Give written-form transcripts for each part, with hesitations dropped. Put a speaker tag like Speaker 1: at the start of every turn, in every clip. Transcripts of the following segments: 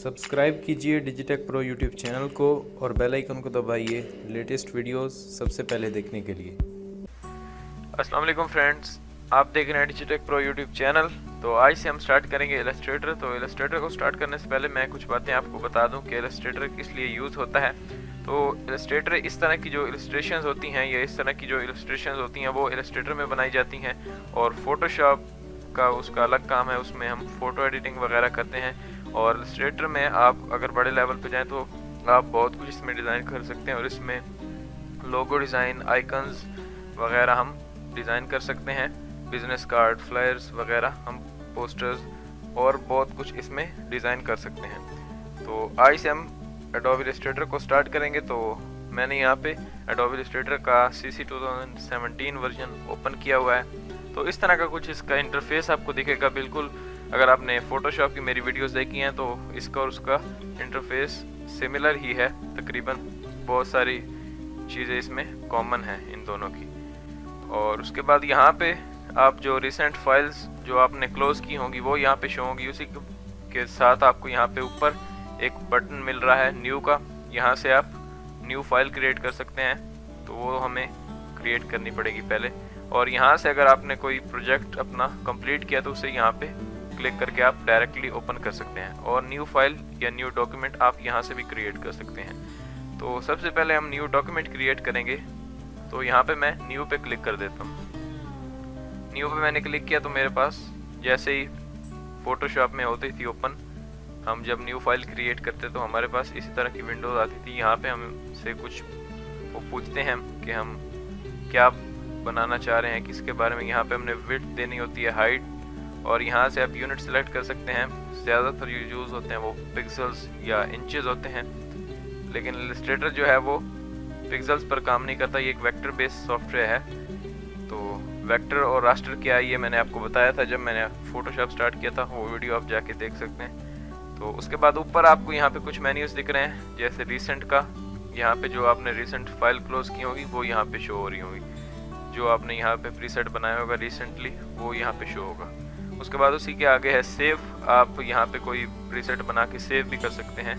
Speaker 1: Subscribe कीजिए Digitek pro YouTube channel को और बेल आइकन को दबाइए लेटेस्ट वीडियोस सबसे पहले देखने के लिए।
Speaker 2: अस्सलाम वालेकुम फ्रेंड्स, आप देख रहे हैं डिजिटेक प्रो यूट्यूब चैनल। तो आज से हम स्टार्ट करेंगे इलस्ट्रेटर। तो इलस्ट्रेटर को स्टार्ट करने से पहले मैं कुछ बातें आपको बता दूं कि इलस्ट्रेटर किस लिए यूज़ होता है। तो इलस्ट्रेटर इस तरह की जो इलस्ट्रेशंस होती हैं या इस तरह की जो इलस्ट्रेशंस होती हैं वो इलस्ट्रेटर में बनाई जाती हैं, और फोटोशॉप का उसका अलग काम है, उसमें हम फ़ोटो एडिटिंग वगैरह करते हैं। और इलस्ट्रेटर में आप अगर बड़े लेवल पे जाएं तो आप बहुत कुछ इसमें डिज़ाइन कर सकते हैं, और इसमें लोगो डिज़ाइन, आइकन्स वगैरह हम डिज़ाइन कर सकते हैं, बिजनेस कार्ड, फ्लायर्स वगैरह, हम पोस्टर्स और बहुत कुछ इसमें डिज़ाइन कर सकते हैं। तो आज से हम एडोबी इलस्ट्रेटर को स्टार्ट करेंगे। तो मैंने यहाँ पे एडोबी इलस्ट्रेटर का CC 2017 वर्जन ओपन किया हुआ है। तो इस तरह का कुछ इसका इंटरफेस आपको दिखेगा। बिल्कुल अगर आपने फ़ोटोशॉप की मेरी वीडियोस देखी हैं तो इसका और उसका इंटरफेस सिमिलर ही है तकरीबन। बहुत सारी चीज़ें इसमें कॉमन हैं इन दोनों की। और उसके बाद यहाँ पे आप जो रिसेंट फाइल्स जो आपने क्लोज़ की होंगी वो यहाँ पे शो होंगी। उसी के साथ आपको यहाँ पे ऊपर एक बटन मिल रहा है न्यू का, यहाँ से आप न्यू फाइल क्रिएट कर सकते हैं। तो वो हमें क्रिएट करनी पड़ेगी पहले, और यहाँ से अगर आपने कोई प्रोजेक्ट अपना कंप्लीट किया तो उसे यहाँ पे क्लिक करके आप डायरेक्टली ओपन कर सकते हैं, और न्यू फाइल या न्यू डॉक्यूमेंट आप यहाँ से भी क्रिएट कर सकते हैं। तो सबसे पहले हम न्यू डॉक्यूमेंट क्रिएट करेंगे। तो यहाँ पे मैं न्यू पे क्लिक कर देता हूँ। न्यू पे मैंने क्लिक किया तो मेरे पास जैसे ही फोटोशॉप में होती थी ओपन, हम जब न्यू फाइल क्रिएट करते तो हमारे पास इसी तरह की विंडोज आती थी। यहाँ पे हमसे कुछ वो पूछते हैं कि हम क्या बनाना चाह रहे हैं, किसके बारे में। यहाँ पे हमने विड्थ देनी होती है, हाइट, और यहाँ से आप यूनिट सेलेक्ट कर सकते हैं। ज़्यादातर यूज़ होते हैं वो पिक्सल्स या इंचेस होते हैं, लेकिन इलस्ट्रेटर जो है वो पिक्सल्स पर काम नहीं करता। ये एक वेक्टर बेस्ड सॉफ्टवेयर है। तो वेक्टर और रास्टर क्या है ये मैंने आपको बताया था जब मैंने फोटोशॉप स्टार्ट किया था, वो वीडियो आप जाके देख सकते हैं। तो उसके बाद ऊपर आपको यहाँ पे कुछ मेन्यूज दिख रहे हैं, जैसे रिसेंट का, यहाँ पे जो आपने रिसेंट फाइल क्लोज की होगी वो यहाँ पे शो हो रही होगी। जो आपने यहाँ पे प्रीसेट बनाया होगा रिसेंटली वो यहाँ पे शो होगा। उसके बाद उसी के आगे है सेव। आप यहाँ पे कोई प्रीसेट बना के सेव भी कर सकते हैं।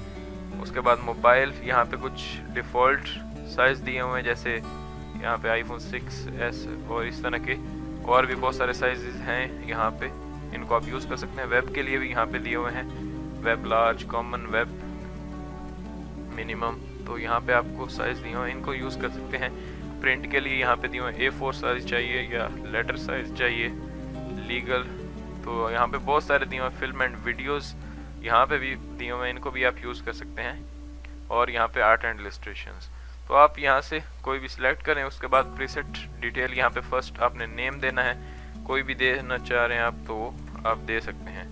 Speaker 2: उसके बाद मोबाइल, यहाँ पे कुछ डिफ़ॉल्ट साइज़ दिए हुए हैं, जैसे यहाँ पे iPhone 6s और इस तरह के और भी बहुत सारे साइजेस हैं यहाँ पे, इनको आप यूज़ कर सकते हैं। वेब के लिए भी यहाँ पे दिए हुए हैं, web large, common, web minimum. तो यहाँ पे आपको साइज़ दिए हुए हैं, इनको यूज़ कर सकते हैं। प्रिंट के लिए यहाँ पे दिए हुए हैं A4 साइज़ चाहिए या लेटर साइज़ चाहिए, लीगल। तो यहाँ पे बहुत सारे दिए हुए हैं। फिल्म एंड वीडियोज़ यहाँ पे भी दिए हुए हैं, इनको भी आप यूज़ कर सकते हैं। और यहाँ पे आर्ट एंड इलस्ट्रेशंस। तो आप यहाँ से कोई भी सिलेक्ट करें। उसके बाद प्रीसेट डिटेल, यहाँ पे फर्स्ट आपने नेम देना है, कोई भी देना चाह रहे हैं आप तो वो आप दे सकते हैं।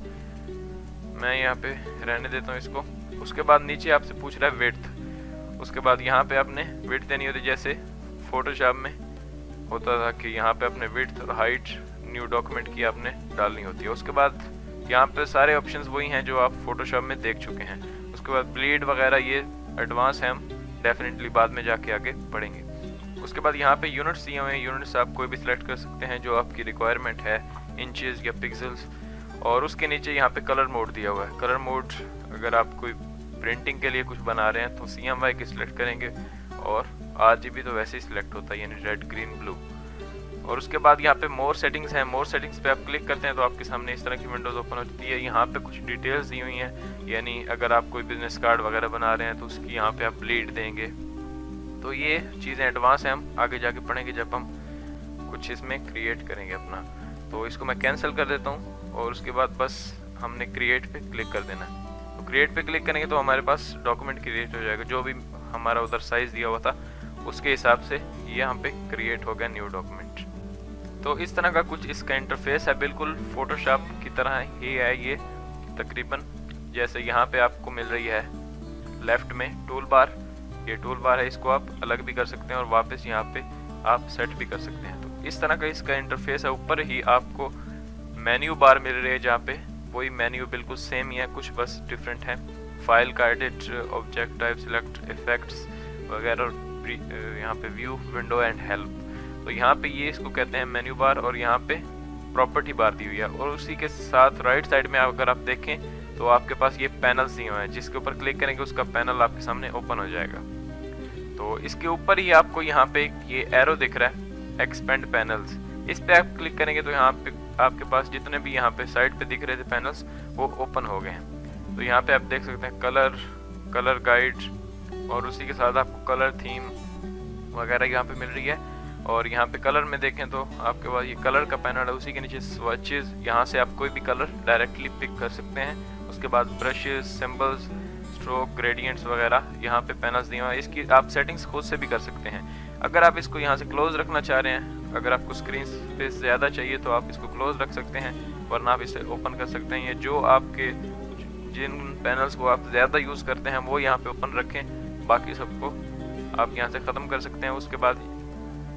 Speaker 2: मैं यहाँ पे रहने देता हूँ इसको। उसके बाद नीचे आपसे पूछ रहा है विड्थ। उसके बाद यहाँ पे आपने विड्थ देनी होती है, जैसे फोटोशॉप में होता था कि यहाँ पे अपने विड्थ और हाइट न्यू डॉक्यूमेंट की आपने डालनी होती है। उसके बाद यहाँ पे सारे ऑप्शंस वही हैं जो आप फोटोशॉप में देख चुके हैं। उसके बाद ब्लीड वगैरह ये एडवांस है, हम डेफिनेटली बाद में जाके आगे पढ़ेंगे। उसके बाद यहाँ पे यूनिट्स दिए हुए हैं। यूनिट्स आप कोई भी सिलेक्ट कर सकते हैं जो आपकी रिक्वायरमेंट है, इंचेस या पिक्सल्स। और उसके नीचे यहाँ पे कलर मोड दिया हुआ है। कलर मोड अगर आप कोई प्रिंटिंग के लिए कुछ बना रहे हैं तो CMY की सिलेक्ट करेंगे, और RGB तो वैसे ही सिलेक्ट होता है, यानी रेड, ग्रीन, ब्लू। और उसके बाद यहाँ पे मोर सेटिंग्स हैं। मोर सेटिंग्स पे आप क्लिक करते हैं तो आपके सामने इस तरह की विंडोज ओपन होती है। यहाँ पे कुछ डिटेल्स दी हुई हैं, यानी अगर आप कोई बिजनेस कार्ड वगैरह बना रहे हैं तो उसकी यहाँ पे आप ब्लीड देंगे। तो ये चीज़ें एडवांस हैं, हम आगे जाके पढ़ेंगे जब हम कुछ इसमें क्रिएट करेंगे अपना। तो इसको मैं कैंसिल कर देता हूँ, और उसके बाद बस हमने क्रिएट पे क्लिक कर देना है। तो क्रिएट पे क्लिक करेंगे तो हमारे पास डॉक्यूमेंट क्रिएट हो जाएगा। जो भी हमारा उधर साइज़ दिया हुआ था उसके हिसाब से ये यहाँ पे क्रिएट हो गया न्यू डॉक्यूमेंट। तो इस तरह का कुछ इसका इंटरफेस है, बिल्कुल फोटोशॉप की तरह ही है ये तकरीबन। जैसे यहाँ पे आपको मिल रही है लेफ्ट में टूल बार, ये टूल बार है, इसको आप अलग भी कर सकते हैं और वापस यहाँ पे आप सेट भी कर सकते हैं। तो इस तरह का इसका इंटरफेस है। ऊपर ही आपको मेन्यू बार मिल रही है, जहाँ पे वही मेन्यू बिल्कुल सेम ही है, कुछ बस डिफरेंट है। फाइल का edit, object type, select, effects वगैरह, यहाँ पे व्यू, विंडो एंड हेल्प। तो यहाँ पे ये इसको कहते हैं मेन्यू बार, और यहाँ पे प्रॉपर्टी बार दी हुई है। और उसी के साथ राइट साइड में अगर आप देखें तो आपके पास ये पैनल्स दिए हुए हैं, जिसके ऊपर क्लिक करेंगे उसका पैनल आपके सामने ओपन हो जाएगा। तो इसके ऊपर ही आपको यहाँ पे ये एरो दिख रहा है एक्सपेंड पैनल्स, इस पे आप क्लिक करेंगे तो यहाँ पे आपके पास जितने भी यहाँ पे साइड पे दिख रहे थे पैनल्स वो ओपन हो गए हैं। तो यहाँ पे आप देख सकते हैं कलर गाइड, और उसी के साथ आपको कलर थीम वगैरह यहाँ पे मिल रही है। और यहाँ पे कलर में देखें तो आपके पास ये कलर का पैनल है, उसी के नीचे स्वॉचेस, यहाँ से आप कोई भी कलर डायरेक्टली पिक कर सकते हैं। उसके बाद ब्रशेस, सिंबल्स, स्ट्रोक, ग्रेडियंट्स वगैरह यहाँ पे पैनल्स दिए हुए हैं। इसकी आप सेटिंग्स खुद से भी कर सकते हैं। अगर आप इसको यहाँ से क्लोज रखना चाह रहे हैं, अगर आपको स्क्रीन स्पेस ज़्यादा चाहिए तो आप इसको क्लोज रख सकते हैं, वरना आप इसे ओपन कर सकते हैं। ये जो आपके जिन पैनल्स को आप ज़्यादा यूज़ करते हैं वो यहाँ पे ओपन रखें, बाकी सबको आप यहाँ से ख़त्म कर सकते हैं। उसके बाद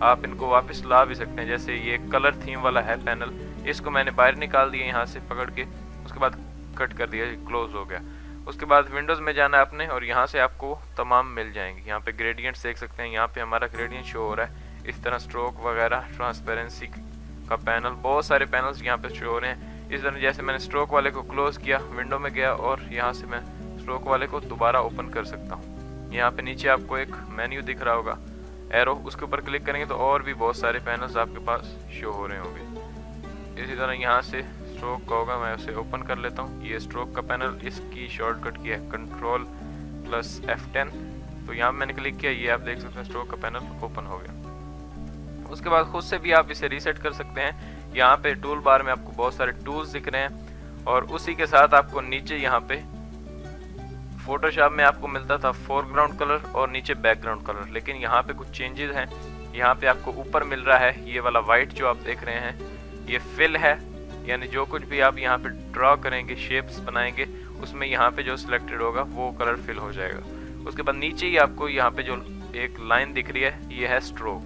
Speaker 2: आप इनको वापस ला भी सकते हैं। जैसे ये कलर थीम वाला है पैनल, इसको मैंने बाहर निकाल दिया यहाँ से पकड़ के, उसके बाद कट कर दिया, क्लोज हो गया। उसके बाद विंडोज़ में जाना है आपने, और यहाँ से आपको तमाम मिल जाएंगे। यहाँ पे ग्रेडियंट्स देख सकते हैं, यहाँ पे हमारा ग्रेडियंट शो हो रहा है। इस तरह स्ट्रोक वगैरह, ट्रांसपेरेंसी का पैनल, बहुत सारे पैनल्स यहाँ पे शो हो रहे हैं। इस तरह जैसे मैंने स्ट्रोक वाले को क्लोज किया, विंडो में गया, और यहाँ से मैं स्ट्रोक वाले को दोबारा ओपन कर सकता हूँ। यहाँ पे नीचे आपको एक मेन्यू दिख रहा होगा एरो, उसके ऊपर क्लिक करेंगे तो और भी बहुत सारे पैनल्स आपके पास शो हो रहे होंगे। इसी तरह यहाँ से स्ट्रोक का होगा, मैं उसे ओपन कर लेता हूँ। ये स्ट्रोक का पैनल, इसकी शॉर्टकट की है Ctrl+F10। तो यहाँ मैंने क्लिक किया, ये आप देख सकते हैं स्ट्रोक का पैनल ओपन हो गया। उसके बाद खुद से भी आप इसे रीसेट कर सकते हैं। यहाँ पे टूल बार में आपको बहुत सारे टूल्स दिख रहे हैं, और उसी के साथ आपको नीचे यहाँ पे फोटोशॉप में आपको मिलता था फोरग्राउंड कलर और नीचे बैकग्राउंड कलर, लेकिन यहाँ पे कुछ चेंजेस हैं। यहाँ पे आपको ऊपर मिल रहा है ये वाला वाइट जो आप देख रहे हैं, ये फिल है, यानी जो कुछ भी आप यहाँ पे ड्रॉ करेंगे, शेप्स बनाएंगे, उसमें यहाँ पे जो सिलेक्टेड होगा वो कलर फिल हो जाएगा। उसके बाद नीचे ही आपको यहाँ पे जो एक लाइन दिख रही है, ये है स्ट्रोक।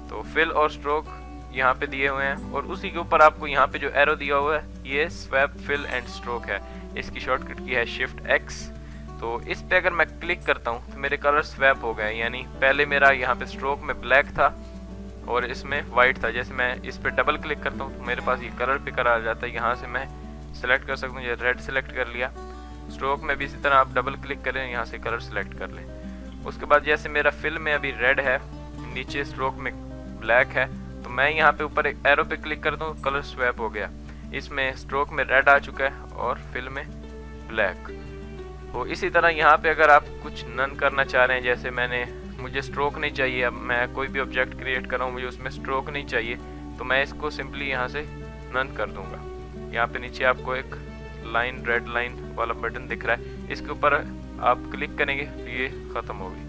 Speaker 2: तो फिल और स्ट्रोक यहाँ पे दिए हुए हैं, और उसी के ऊपर आपको यहाँ पे जो एरो दिया हुआ है, ये स्वैप, फिल एंड स्ट्रोक है। इसकी शॉर्टकट की है Shift+X। तो इस पे अगर मैं क्लिक करता हूँ तो मेरे कलर स्वैप हो गए, यानी पहले मेरा यहाँ पे स्ट्रोक में ब्लैक था और इसमें वाइट था। जैसे मैं इस पे डबल क्लिक करता हूँ तो मेरे पास ये कलर पिकर आ जाता है। यहाँ से मैं सिलेक्ट कर सकता हूँ, ये रेड सिलेक्ट कर लिया। स्ट्रोक में भी इसी तरह आप डबल क्लिक करें, यहाँ से कलर सिलेक्ट कर लें। उसके बाद जैसे मेरा फिल में अभी रेड है, नीचे स्ट्रोक में ब्लैक है, तो मैं यहाँ पे ऊपर एक एरो पे क्लिक करता हूँ, कलर स्वैप हो गया। इसमें स्ट्रोक में रेड आ चुका है और फिल में ब्लैक। तो इसी तरह यहाँ पे अगर आप कुछ नन करना चाह रहे हैं, जैसे मुझे स्ट्रोक नहीं चाहिए, अब मैं कोई भी ऑब्जेक्ट क्रिएट कर रहा हूँ, मुझे उसमें स्ट्रोक नहीं चाहिए, तो मैं इसको सिंपली यहाँ से नन कर दूंगा। यहाँ पे नीचे आपको एक लाइन, रेड लाइन वाला बटन दिख रहा है, इसके ऊपर आप क्लिक करेंगे तो ये ख़त्म होगी,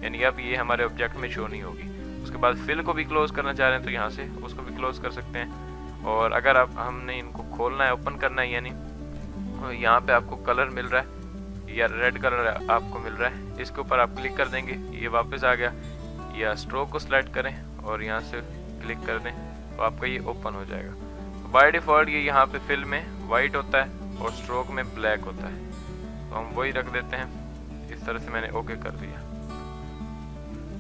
Speaker 2: यानी अब ये हमारे ऑब्जेक्ट में शो नहीं होगी। उसके बाद फिल को भी क्लोज करना चाह रहे हैं तो यहाँ से उसको भी क्लोज कर सकते हैं। और अगर हमने इनको खोलना है, ओपन करना है, यानी यहाँ पे आपको कलर मिल रहा है या रेड कलर आपको मिल रहा है, इसके ऊपर आप क्लिक कर देंगे, ये वापस आ गया। या स्ट्रोक को सिलेक्ट करें और यहाँ से क्लिक कर दें तो आपका ये ओपन हो जाएगा। तो बाय डिफ़ॉल्ट ये यहाँ पे फिल में वाइट होता है और स्ट्रोक में ब्लैक होता है, तो हम वही रख देते हैं। इस तरह से मैंने ओके कर दिया।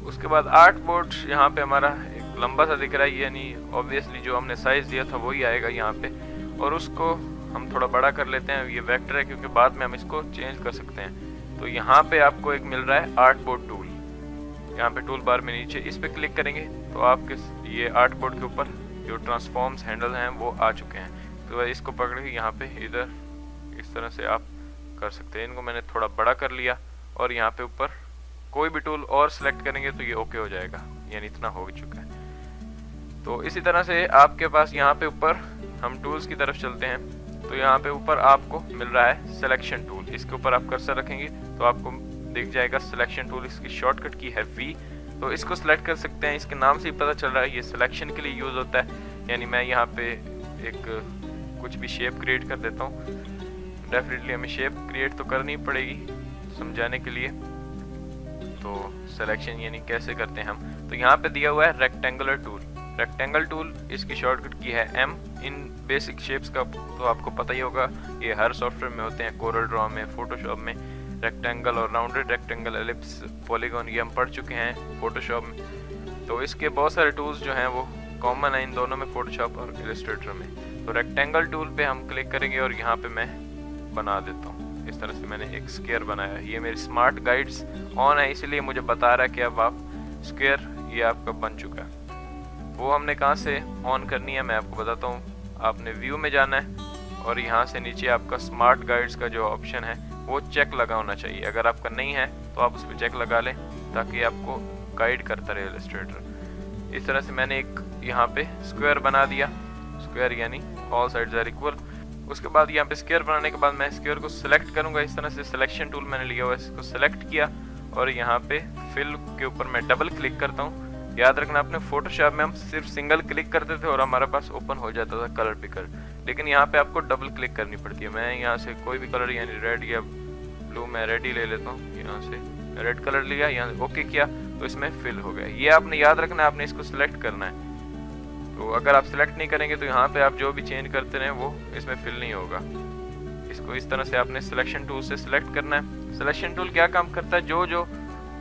Speaker 2: उसके बाद आर्ट बोर्ड यहाँ पे हमारा एक लंबा सा दिख रहा है, यानी ऑब्वियसली जो हमने साइज़ दिया था वही आएगा यहाँ पे, और उसको हम थोड़ा बड़ा कर लेते हैं। ये वेक्टर है क्योंकि बाद में हम इसको चेंज कर सकते हैं। तो यहाँ पे आपको एक मिल रहा है आर्ट बोर्ड टूल, यहाँ पे टूल बार में नीचे इस पे क्लिक करेंगे तो आपके ये आर्ट बोर्ड के ऊपर जो ट्रांसफॉर्म्स हैंडल हैं वो आ चुके हैं। तो इसको पकड़ के यहाँ पे इधर इस तरह से आप कर सकते हैं। इनको मैंने थोड़ा बड़ा कर लिया और यहाँ पे ऊपर कोई भी टूल और सिलेक्ट करेंगे तो ये ओके हो जाएगा, यानी इतना हो चुका है। तो इसी तरह से आपके पास यहाँ पे ऊपर हम टूल्स की तरफ चलते हैं, तो यहाँ पे ऊपर आपको मिल रहा है सिलेक्शन टूल। इसके ऊपर आप कर्सर रखेंगे तो आपको दिख जाएगा सिलेक्शन टूल, इसकी शॉर्टकट की है V। तो इसको सिलेक्ट कर सकते हैं, इसके नाम से ही पता चल रहा है ये सिलेक्शन के लिए यूज़ होता है। यानी मैं यहाँ पे एक कुछ भी शेप क्रिएट कर देता हूँ। डेफिनेटली हमें शेप क्रिएट तो करनी पड़ेगी समझाने के लिए। तो सिलेक्शन यानी कैसे करते हैं हम, तो यहाँ पे दिया हुआ है रेक्टेंगुलर टूल। रेक्टेंगल टूल इसकी शॉर्टकट की है M। इन बेसिक शेप्स का तो आपको पता ही होगा, ये हर सॉफ्टवेयर में होते हैं, कोरल ड्रॉ में, फोटोशॉप में। रेक्टेंगल और राउंडेड रेक्टेंगल, एलिप्स, पॉलीगॉन, ये हम पढ़ चुके हैं फोटोशॉप में। तो इसके बहुत सारे टूल्स जो हैं वो कॉमन है इन दोनों में, फोटोशॉप और इलस्ट्रेटर में। तो रेक्टेंगल टूल पे हम क्लिक करेंगे और यहाँ पे मैं बना देता हूँ। इस तरह से मैंने एक स्क्वायर बनाया। ये मेरी स्मार्ट गाइड्स ऑन है, इसलिए मुझे बता रहा है कि अब आप स्क्वायर ये आपका बन चुका है। वो हमने कहाँ से ऑन करनी है मैं आपको बताता हूँ। आपने व्यू में जाना है और यहाँ से नीचे आपका स्मार्ट गाइड्स का जो ऑप्शन है वो चेक लगा होना चाहिए। अगर आपका नहीं है तो आप उस पर चेक लगा लें ताकि आपको गाइड करता रहे इलस्ट्रेटर। इस तरह से मैंने एक यहाँ पे स्क्वायर बना दिया, स्क्वायर यानी ऑल साइड्स आर इक्वल। उसके बाद यहाँ पे स्क्वायर बनाने के बाद मैं स्क्वायर को सिलेक्ट करूंगा। इस तरह से सिलेक्शन टूल मैंने लिया हुआ है, इसको सिलेक्ट किया और यहाँ पे फिल के ऊपर मैं डबल क्लिक करता हूँ। याद रखना अपने फोटोशॉप में हम सिर्फ सिंगल क्लिक करते थे और हमारे पास ओपन हो जाता था कलर पिकर, लेकिन यहाँ पे आपको डबल क्लिक करनी पड़ती है। मैं यहाँ से कोई भी कलर यानी रेड या ब्लू, मैं रेड ही ले लेता हूँ। यहाँ से रेड कलर लिया, यहाँ से ओके किया तो इसमें फिल हो गया। ये आपने याद रखना है, आपने इसको सिलेक्ट करना है। तो अगर आप सिलेक्ट नहीं करेंगे तो यहाँ पे आप जो भी चेंज करते रहे वो इसमें फिल नहीं होगा। इसको इस तरह से आपने सिलेक्शन टूल से सिलेक्ट करना है। सिलेक्शन टूल क्या काम करता है, जो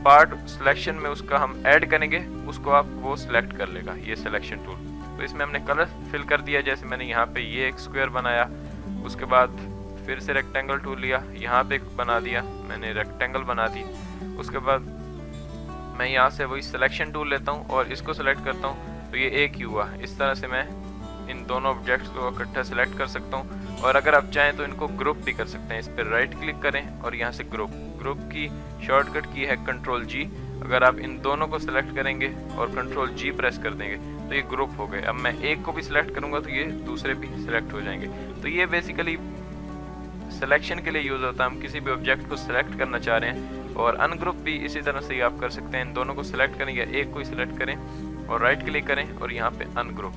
Speaker 2: पार्ट सिलेक्शन में उसका हम ऐड करेंगे उसको आप वो सिलेक्ट कर लेगा ये सिलेक्शन टूल। तो इसमें हमने कलर फिल कर दिया, जैसे मैंने यहाँ पे ये एक स्क्वायर बनाया। उसके बाद फिर से रेक्टेंगल टूल लिया, यहाँ पे बना दिया मैंने, रेक्टेंगल बना दी। उसके बाद मैं यहाँ से वही सिलेक्शन टूल लेता हूँ और इसको सिलेक्ट करता हूँ तो ये एक ही हुआ। इस तरह से मैं इन दोनों ऑब्जेक्ट्स को इकट्ठा सेलेक्ट कर सकता हूँ। और अगर आप चाहें तो इनको ग्रुप भी कर सकते हैं। इस पर राइट क्लिक करें और यहाँ से ग्रुप की शॉर्टकट की है कंट्रोल जी। अगर आप इन दोनों को सिलेक्ट करेंगे और कंट्रोल जी प्रेस कर देंगे तो ये ग्रुप हो गए। अब मैं एक को भी सिलेक्ट करूंगा तो ये दूसरे भी सिलेक्ट हो जाएंगे। तो ये बेसिकली सिलेक्शन के लिए यूज होता है। हम किसी भी ऑब्जेक्ट को सिलेक्ट करना चाह रहे हैं और अनग्रुप भी इसी तरह से ही आप कर सकते हैं। इन दोनों को सिलेक्ट करें या एक को ही सिलेक्ट करें और राइट क्लिक करें और यहाँ पे अनग्रुप,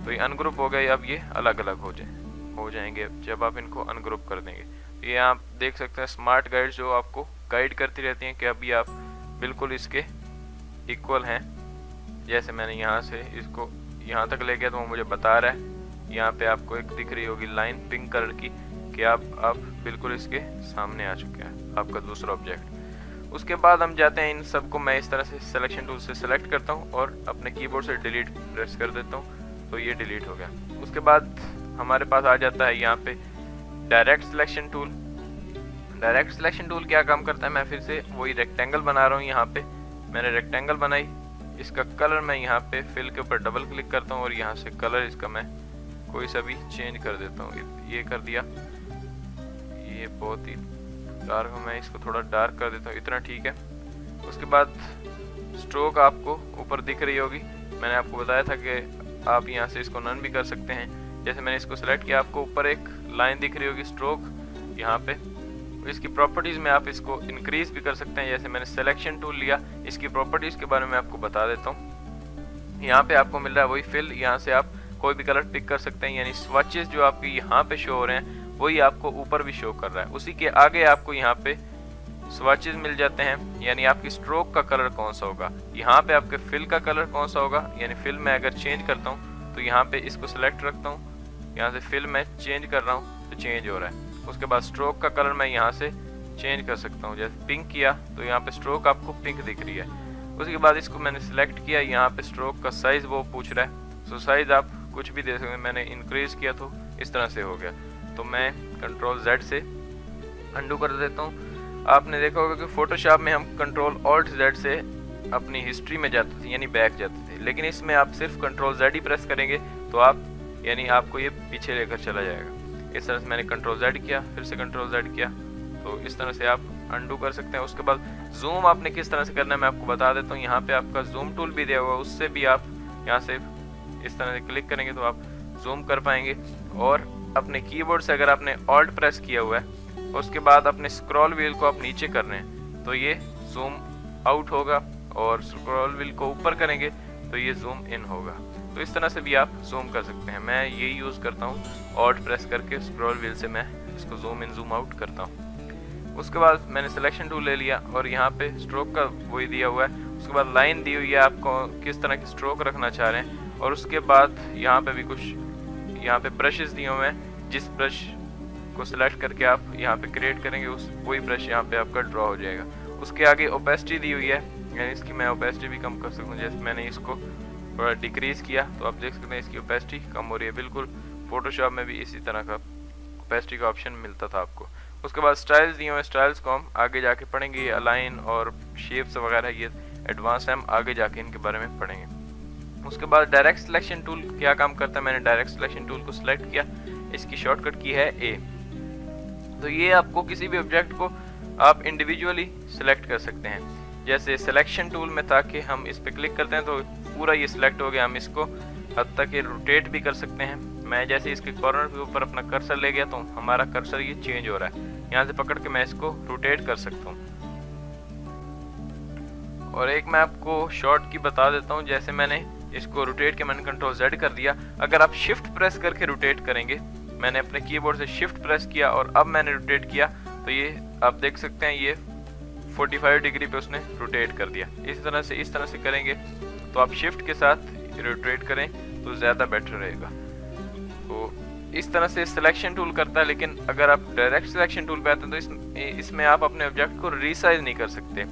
Speaker 2: तो ये अनग्रुप हो गए। अब ये अलग अलग हो जाएंगे जब आप इनको अनग्रुप कर देंगे। ये आप देख सकते हैं स्मार्ट गाइड जो आपको गाइड करती रहती हैं कि अभी आप बिल्कुल इसके इक्वल हैं। जैसे मैंने यहाँ से इसको यहाँ तक ले गया तो वो मुझे बता रहा है। यहाँ पे आपको एक दिख रही होगी लाइन पिंक कलर की कि आप बिल्कुल इसके सामने आ चुके हैं आपका दूसरा ऑब्जेक्ट। उसके बाद हम जाते हैं, इन सबको मैं इस तरह से सिलेक्शन टूल से सिलेक्ट करता हूँ और अपने कीबोर्ड से डिलीट प्रेस कर देता हूँ तो ये डिलीट हो गया। उसके बाद हमारे पास आ जाता है यहाँ पे direct selection tool. Direct selection tool क्या काम करता है, मैं फिर से वही रेक्टेंगल बना रहा हूँ। यहाँ पे मैंने रेक्टेंगल बनाई, इसका कलर मैं यहाँ पे फिल के ऊपर डबल क्लिक करता हूँ और यहाँ से कलर इसका मैं कोई सा भी चेंज कर देता हूँ। ये कर दिया, ये बहुत ही डार्क, मैं इसको थोड़ा डार्क कर देता हूँ, इतना ठीक है। उसके बाद स्ट्रोक आपको ऊपर दिख रही होगी, मैंने आपको बताया था कि आप यहाँ से इसको नन भी कर सकते हैं। जैसे मैंने इसको सिलेक्ट किया, आपको ऊपर एक लाइन दिख रही होगी स्ट्रोक यहाँ पे। इसकी प्रॉपर्टीज में आप इसको इंक्रीज भी कर सकते हैं। जैसे मैंने सिलेक्शन टूल लिया, इसकी प्रॉपर्टीज के बारे में आपको बता देता हूँ। यहाँ पे आपको मिल रहा है वही फिल, यहाँ से आप कोई भी कलर पिक कर सकते हैं। यानी स्वचेस जो आपकी यहाँ पे शो हो रहे हैं वही आपको ऊपर भी शो कर रहा है। उसी के आगे आपको यहाँ पे स्वचेस मिल जाते हैं, यानी आपकी स्ट्रोक का कलर कौन सा होगा, यहाँ पे आपके फिल का कलर कौन सा होगा। यानी फिल में अगर चेंज करता हूँ तो यहाँ पे इसको सिलेक्ट रखता हूँ, यहाँ से फिल में चेंज कर रहा हूँ तो चेंज हो रहा है। उसके बाद स्ट्रोक का कलर मैं यहाँ से चेंज कर सकता हूँ, जैसे पिंक किया तो यहाँ पे स्ट्रोक आपको पिंक दिख रही है। उसके बाद इसको मैंने सिलेक्ट किया, यहाँ पे स्ट्रोक का साइज वो पूछ रहा है, सो साइज आप कुछ भी दे सकते हैं। मैंने इंक्रीज किया तो इस तरह से हो गया। तो मैं कंट्रोल Z से अंडू कर देता हूँ। आपने देखा होगा कि फोटोशॉप में हम कंट्रोल ऑल्ट Z से अपनी हिस्ट्री में जाते थे, यानी बैक जाते थे, लेकिन इसमें आप सिर्फ कंट्रोल Z ही प्रेस करेंगे तो आप यानी आपको ये पीछे लेकर चला जाएगा। इस तरह से मैंने कंट्रोल Z किया, फिर से कंट्रोल Z किया, तो इस तरह से आप अंडू कर सकते हैं। उसके बाद जूम आपने किस तरह से करना है मैं आपको बता देता हूँ। यहाँ पे आपका जूम टूल भी दिया हुआ है, उससे भी आप यहाँ से इस तरह से क्लिक करेंगे तो आप जूम कर पाएंगे। और अपने कीबोर्ड से अगर आपने ऑल्ट प्रेस किया हुआ है और उसके बाद अपने स्क्रॉल व्हील को आप नीचे कर रहे हैं तो ये जूम आउट होगा, और स्क्रॉल व्हील को ऊपर करेंगे तो ये जूम इन होगा। तो इस तरह से भी आप जूम कर सकते हैं। मैं ये यूज़ करता हूँ, ऑल्ट प्रेस करके स्क्रॉल व्हील से मैं इसको जूम इन जूम आउट करता हूँ। उसके बाद मैंने सिलेक्शन टूल ले लिया और यहाँ पे स्ट्रोक का वही दिया हुआ है। उसके बाद लाइन दी हुई है, आपको किस तरह की स्ट्रोक रखना चाह रहे हैं। और उसके बाद यहाँ पे भी कुछ यहाँ पे ब्रशेस दिए हुए हैं, जिस ब्रश को सिलेक्ट करके आप यहाँ पे क्रिएट करेंगे उस वही ब्रश यहाँ पे आपका ड्रॉ हो जाएगा। उसके आगे ओपेसिटी दी हुई है, यानी इसकी मैं ओपेसिटी भी कम कर सकता हूँ। जैसे मैंने इसको थोड़ा डिक्रीज किया तो आप देख सकते हैं इसकी ओपेसिटी कम हो रही है। बिल्कुल फोटोशॉप में भी इसी तरह का ओपेसिटी का ऑप्शन मिलता था आपको। उसके बाद स्टाइल्स दिए हुए, स्टाइल्स को हम आगे जाके पढ़ेंगे। ये अलाइन और शेप्स वगैरह ये एडवांस है, हम आगे जाके इनके बारे में पढ़ेंगे। उसके बाद डायरेक्ट सिलेक्शन टूल क्या काम करता है, मैंने डायरेक्ट सिलेक्शन टूल को सिलेक्ट किया, इसकी शॉर्टकट की है ए। तो ये आपको किसी भी ऑब्जेक्ट को आप इंडिविजुअली सिलेक्ट कर सकते हैं। जैसे सिलेक्शन टूल में था कि हम इस पे क्लिक करते हैं तो पूरा ये सिलेक्ट हो गया, हम इसको हद तक ये रोटेट भी कर सकते हैं। मैं जैसे इसके कॉर्नर के ऊपर अपना कर्सर ले गया तो हमारा कर्सर ये चेंज हो रहा है, यहाँ से पकड़ के मैं इसको रोटेट कर सकता हूँ। और एक मैं आपको शॉर्ट की बता देता हूँ, जैसे मैंने इसको रोटेट के मैंने कंट्रोल Z कर दिया, अगर आप शिफ्ट प्रेस करके रोटेट करेंगे, मैंने अपने कीबोर्ड से शिफ्ट प्रेस किया और अब मैंने रोटेट किया तो ये आप देख सकते हैं ये 45 डिग्री पे उसने रोटेट कर दिया। इस तरह से करेंगे तो आप शिफ्ट के साथ रोटेट करें तो ज़्यादा बेटर रहेगा। तो इस तरह से सिलेक्शन टूल करता है, लेकिन अगर आप डायरेक्ट सिलेक्शन टूल पे आते हैं तो इसमें आप अपने ऑब्जेक्ट को रीसाइज नहीं कर सकते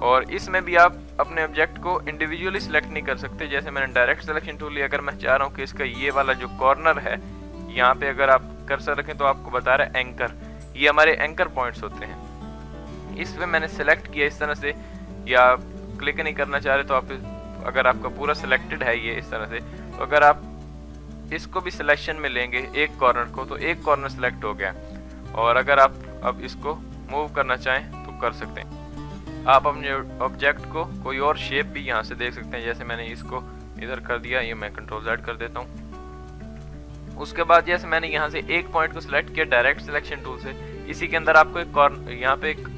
Speaker 2: और इसमें भी आप अपने ऑब्जेक्ट को इंडिविजुअली सिलेक्ट नहीं कर सकते। जैसे मैंने डायरेक्ट सिलेक्शन टूल लिया, अगर मैं चाह रहा हूँ कि इसका ये वाला जो कॉर्नर है यहाँ पे अगर आप कर्सर रखें तो आपको बता रहा है एंकर, ये हमारे एंकर पॉइंट्स होते हैं। इस पे मैंने सेलेक्ट किया इस तरह से, या क्लिक नहीं करना चाह रहे तो आप अगर आपका पूरा सिलेक्टेड है ये इस तरह से, तो अगर आप इसको भी सिलेक्शन में लेंगे एक कॉर्नर को तो एक कॉर्नर सिलेक्ट हो गया। और अगर आप अब इसको मूव करना चाहें तो कर सकते हैं। आप अपने ऑब्जेक्ट को कोई और शेप भी यहाँ से देख सकते हैं, जैसे मैंने इसको इधर कर दिया, ये मैं कंट्रोल Z कर देता हूँ। उसके बाद जैसे मैंने यहाँ से एक पॉइंट को सिलेक्ट किया डायरेक्ट सिलेक्शन टूल से, इसी के अंदर आपको एक कॉर्नर यहाँ पे एक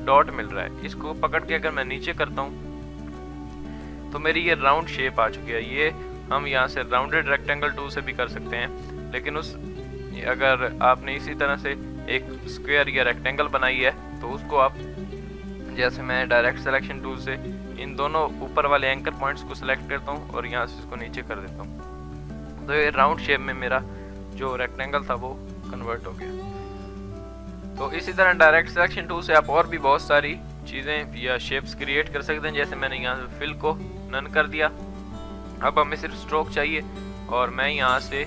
Speaker 2: डॉट मिल रहा है, इसको पकड़ के अगर मैं नीचे करता हूँ तो मेरी ये राउंड शेप आ चुकी है। ये हम यहाँ से राउंडेड रेक्टेंगल टूल से भी कर सकते हैं, लेकिन अगर आपने इसी तरह से एक स्क्वायर या रेक्टेंगल बनाई है तो उसको आप, जैसे मैं डायरेक्ट सिलेक्शन टूल से इन दोनों ऊपर वाले एंकर पॉइंट्स को सिलेक्ट करता हूँ और यहाँ से इसको नीचे कर देता हूँ, तो ये राउंड शेप में मेरा जो रेक्टेंगल था वो कन्वर्ट हो गया। तो इसी तरह डायरेक्ट सिलेक्शन टूल से आप और भी बहुत सारी चीज़ें या शेप्स क्रिएट कर सकते हैं। जैसे मैंने यहाँ से फिल को नन कर दिया, अब हमें सिर्फ स्ट्रोक चाहिए और मैं यहाँ से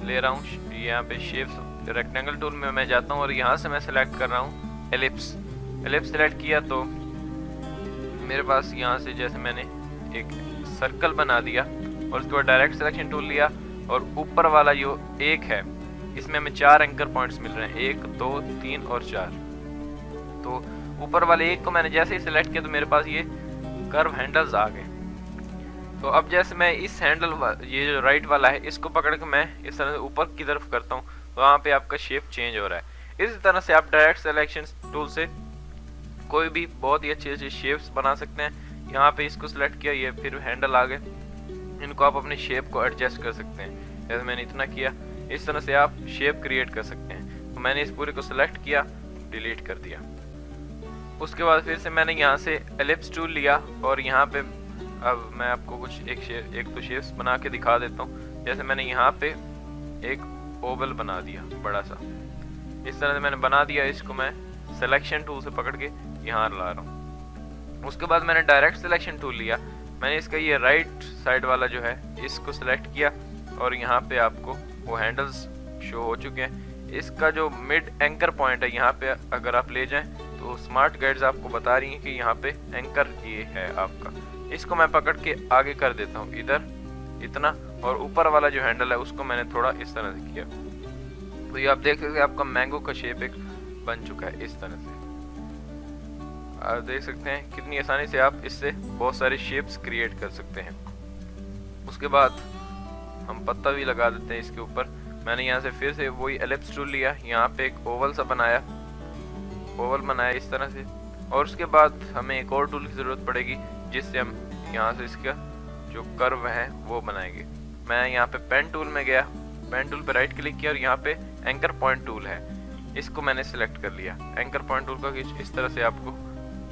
Speaker 2: ले रहा हूँ, यहाँ पे शेप्स रेक्टेंगल टूल में मैं जाता हूँ और यहाँ से मैं सेलेक्ट कर रहा हूँ एलिप्स। एलिप्स सेलेक्ट किया तो मेरे पास यहाँ से जैसे मैंने एक सर्कल बना दिया और उसके बाद डायरेक्ट सिलेक्शन टूल लिया और ऊपर वाला जो एक है इसमें हमें 4 एंकर पॉइंट्स मिल रहे हैं, 1 2 3 और 4। तो ऊपर वाले एक को मैंने जैसे ही सिलेक्ट किया तो मेरे पास ये कर्व हैंडल्स आ गए। तो अब जैसे मैं इस हैंडल ये जो राइट वाला है इसको पकड़ के मैं इस तरह से ऊपर की तरफ करता हूँ तो वहाँ पे आपका शेप चेंज हो रहा है। इस तरह से आप डायरेक्ट सिलेक्शन टूल से कोई भी बहुत ही अच्छे शेप्स बना सकते हैं। यहाँ पे इसको सिलेक्ट किया, ये फिर हैंडल आ गए, इनको आप अपने शेप को एडजस्ट कर सकते हैं। जैसे मैंने इतना किया, इस तरह से आप शेप क्रिएट कर सकते हैं। तो मैंने इस पूरे को सिलेक्ट किया, डिलीट कर दिया। उसके बाद फिर से मैंने यहाँ से एलिप्स टूल लिया और यहाँ पे अब मैं आपको कुछ एक तो शेप्स बना के दिखा देता हूँ। जैसे मैंने यहाँ पे एक ओवल बना दिया बड़ा सा, इस तरह से मैंने बना दिया। इसको मैं सिलेक्शन टूल से पकड़ के यहाँ ला रहा हूँ। उसके बाद मैंने डायरेक्ट सिलेक्शन टूल लिया, मैंने इसका ये राइट साइड वाला जो है इसको सिलेक्ट किया और यहाँ पे आपको वो हैंडल्स शो हो चुके हैं। इसका जो मिड एंकर पॉइंट है यहाँ पे अगर आप ले जाएं तो स्मार्ट गाइड्स आपको बता रही हैं कि यहाँ पे एंकर ये है आपका। इसको मैं पकड़ के आगे कर देता हूँ इधर इतना, और ऊपर वाला जो हैंडल है उसको मैंने थोड़ा इस तरह से किया। तो ये आप देख सकते हैं आपका मैंगो का शेप एक बन चुका है इस तरह से। आप देख सकते हैं कितनी आसानी से आप इससे बहुत सारे शेप्स क्रिएट कर सकते हैं। उसके बाद हम पत्ता भी लगा देते हैं इसके ऊपर। मैंने यहाँ से फिर से वही एलिप्स टूल लिया, यहाँ पे एक ओवल सा ओवल बनाया इस तरह से। और उसके बाद हमें एक और टूल की ज़रूरत पड़ेगी जिससे हम यहाँ से इसका जो कर्व है वो बनाएंगे। मैं यहाँ पे पेन टूल में गया, पेन टूल पे राइट क्लिक किया और यहाँ पे एंकर पॉइंट टूल है, इसको मैंने सिलेक्ट कर लिया। एंकर पॉइंट टूल का इस तरह से आपको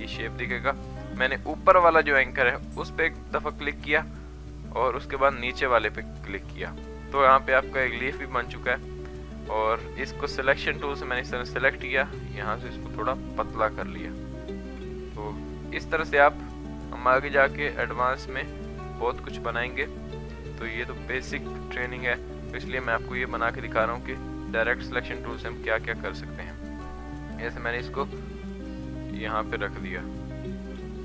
Speaker 2: ये शेप दिखेगा। मैंने ऊपर वाला जो एंकर है उस पर एक दफ़ा क्लिक किया और उसके बाद नीचे वाले पे क्लिक किया, तो यहाँ पे आपका एक लीफ भी बन चुका है। और इसको सिलेक्शन टूल से मैंने इस तरह सेलेक्ट किया, यहाँ से इसको थोड़ा पतला कर लिया। तो इस तरह से हम आगे जाके एडवांस में बहुत कुछ बनाएंगे। तो ये तो बेसिक ट्रेनिंग है, तो इसलिए मैं आपको ये बना के दिखा रहा हूँ कि डायरेक्ट सिलेक्शन टूल से हम क्या क्या कर सकते हैं। जैसे मैंने इसको यहाँ पे रख दिया,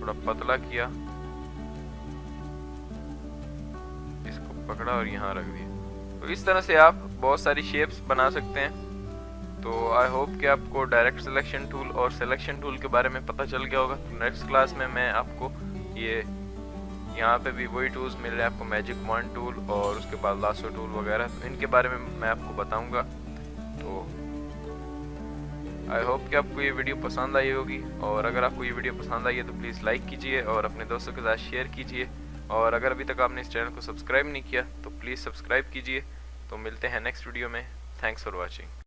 Speaker 2: थोड़ा पतला किया, इसको पकड़ा और यहाँ रख दिया। तो इस तरह से आप बहुत सारी शेप्स बना सकते हैं। तो आई होप कि आपको डायरेक्ट सिलेक्शन टूल और सिलेक्शन टूल के बारे में पता चल गया होगा। तो नेक्स्ट क्लास में मैं आपको ये यहाँ पे भी वही टूल्स मिल रहे हैं आपको, मैजिक वॉन्ड टूल और उसके बाद लासो टूल वगैरह, तो इनके बारे में मैं आपको बताऊंगा। तो आई होप कि आपको ये वीडियो पसंद आई होगी, और अगर आपको ये वीडियो पसंद आई है तो प्लीज़ लाइक कीजिए और अपने दोस्तों के साथ शेयर कीजिए, और अगर अभी तक आपने इस चैनल को सब्सक्राइब नहीं किया तो प्लीज़ सब्सक्राइब कीजिए। तो मिलते हैं नेक्स्ट वीडियो में। Thanks for watching.